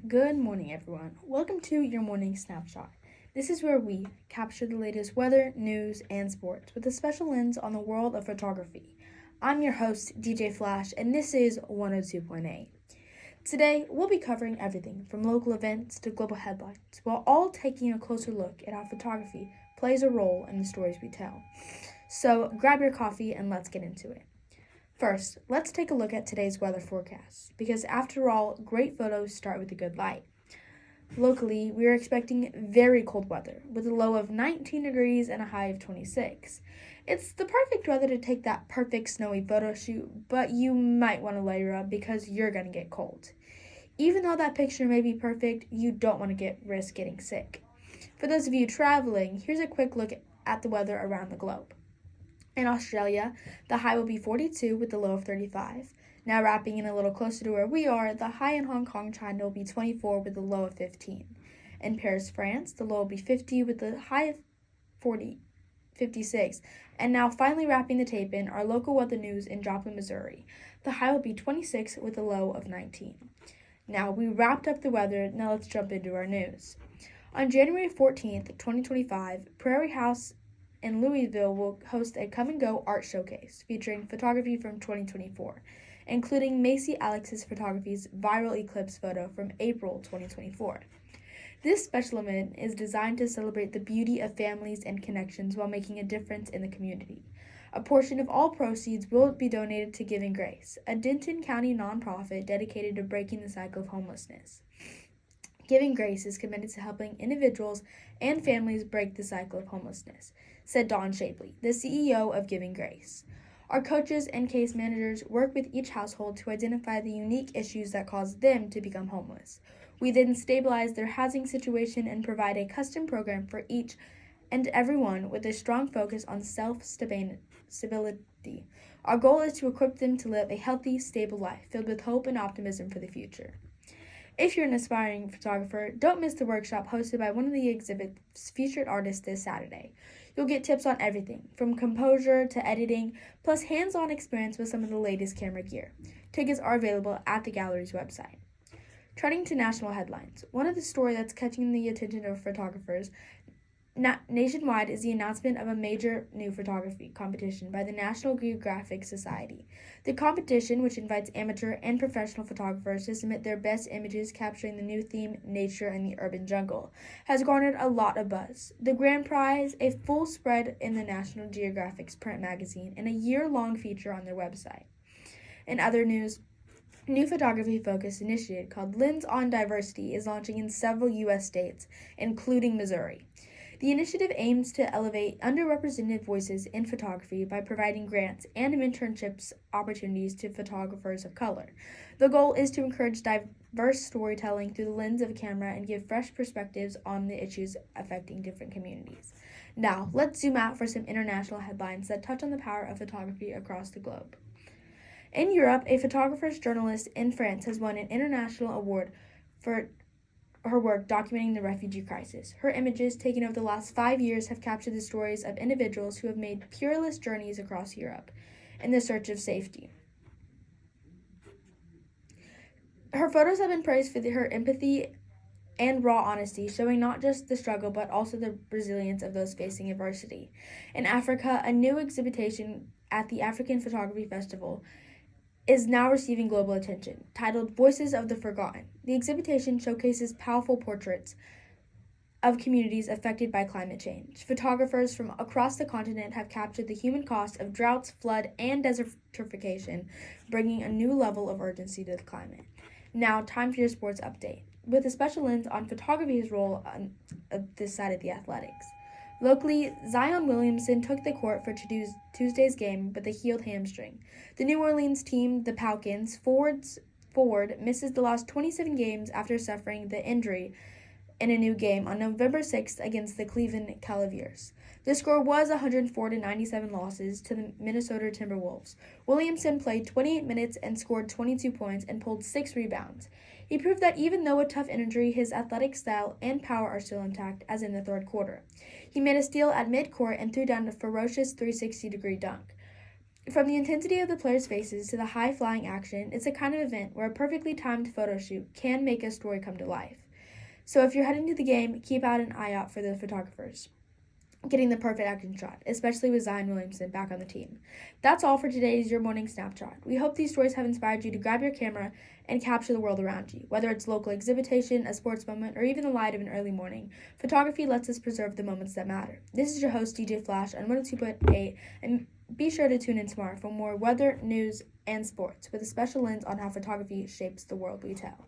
Good morning, everyone. Welcome to your morning snapshot. This is where we capture the latest weather, news, and sports with a special lens on the world of photography. I'm your host, DJ Flash, and this is 102.8. Today, we'll be covering everything from local events to global headlines, while all taking a closer look at how photography plays a role in the stories we tell. So, grab your coffee and let's get into it. First, let's take a look at today's weather forecast, because after all, great photos start with a good light. Locally, we are expecting very cold weather, with a low of 19 degrees and a high of 26. It's the perfect weather to take that perfect snowy photo shoot, but you might want to layer up because you're going to get cold. Even though that picture may be perfect, you don't want to risk getting sick. For those of you traveling, here's a quick look at the weather around the globe. In Australia, the high will be 42 with the low of 35. Now wrapping in a little closer to where we are, the high in Hong Kong, China will be 24 with the low of 15. In Paris, France, the low will be 50 with the high of 56. And now finally wrapping the tape in, our local weather news in Joplin, Missouri. The high will be 26 with a low of 19. Now we wrapped up the weather, now let's jump into our news. On January 14th, 2025, Prairie House in Louisville will host a come and go art showcase featuring photography from 2024, including Macy Alex's Photography's viral eclipse photo from April 2024. This special event is designed to celebrate the beauty of families and connections while making a difference in the community. A portion of all proceeds will be donated to Giving Grace, a Denton County nonprofit dedicated to breaking the cycle of homelessness. Giving Grace is committed to helping individuals and families break the cycle of homelessness, said Dawn Shapley, the CEO of Giving Grace. Our coaches and case managers work with each household to identify the unique issues that cause them to become homeless. We then stabilize their housing situation and provide a custom program for each and everyone with a strong focus on self-stability. Our goal is to equip them to live a healthy, stable life filled with hope and optimism for the future. If you're an aspiring photographer, don't miss the workshop hosted by one of the exhibit's featured artists this Saturday. You'll get tips on everything, from composure to editing, plus hands-on experience with some of the latest camera gear. Tickets are available at the gallery's website. Turning to national headlines, one of the stories that's catching the attention of photographers nationwide is the announcement of a major new photography competition by the National Geographic Society. The competition, which invites amateur and professional photographers to submit their best images capturing the new theme, nature and the urban jungle, has garnered a lot of buzz. The grand prize, a full spread in the National Geographic's print magazine, and a year-long feature on their website. In other news, new photography-focused initiative called Lens on Diversity is launching in several U.S. states, including Missouri. The initiative aims to elevate underrepresented voices in photography by providing grants and internships opportunities to photographers of color. The goal is to encourage diverse storytelling through the lens of a camera and give fresh perspectives on the issues affecting different communities. Now, let's zoom out for some international headlines that touch on the power of photography across the globe. In Europe, a photographer's journalist in France has won an international award for her work documenting the refugee crisis. Her images, taken over the last 5 years, have captured the stories of individuals who have made peerless journeys across Europe in the search of safety. Her photos have been praised for her empathy and raw honesty, showing not just the struggle but also the resilience of those facing adversity. In Africa, a new exhibition at the African Photography Festival is now receiving global attention, titled Voices of the Forgotten. The exhibition showcases powerful portraits of communities affected by climate change. Photographers from across the continent have captured the human cost of droughts, flood, and desertification, bringing a new level of urgency to the climate. Now, time for your sports update, with a special lens on photography's role on this side of the athletics. Locally, Zion Williamson took the court for Tuesday's game with a healed hamstring. The New Orleans team, the Falcons, forward misses the last 27 games after suffering the injury in a new game on November 6th against the Cleveland Cavaliers. The score was 104-97 losses to the Minnesota Timberwolves. Williamson played 28 minutes and scored 22 points and pulled 6 rebounds. He proved that even though a tough injury, his athletic style and power are still intact, as in the third quarter. He made a steal at midcourt and threw down a ferocious 360-degree dunk. From the intensity of the players' faces to the high-flying action, it's a kind of event where a perfectly timed photo shoot can make a story come to life. So if you're heading to the game, keep an eye out for the photographers getting the perfect action shot, especially with Zion Williamson back on the team. That's all for today's Your Morning Snapshot. We hope these stories have inspired you to grab your camera and capture the world around you. Whether it's local exhibition, a sports moment, or even the light of an early morning, photography lets us preserve the moments that matter. This is your host, DJ Flash, on 102.8, and be sure to tune in tomorrow for more weather, news, and sports, with a special lens on how photography shapes the world we tell.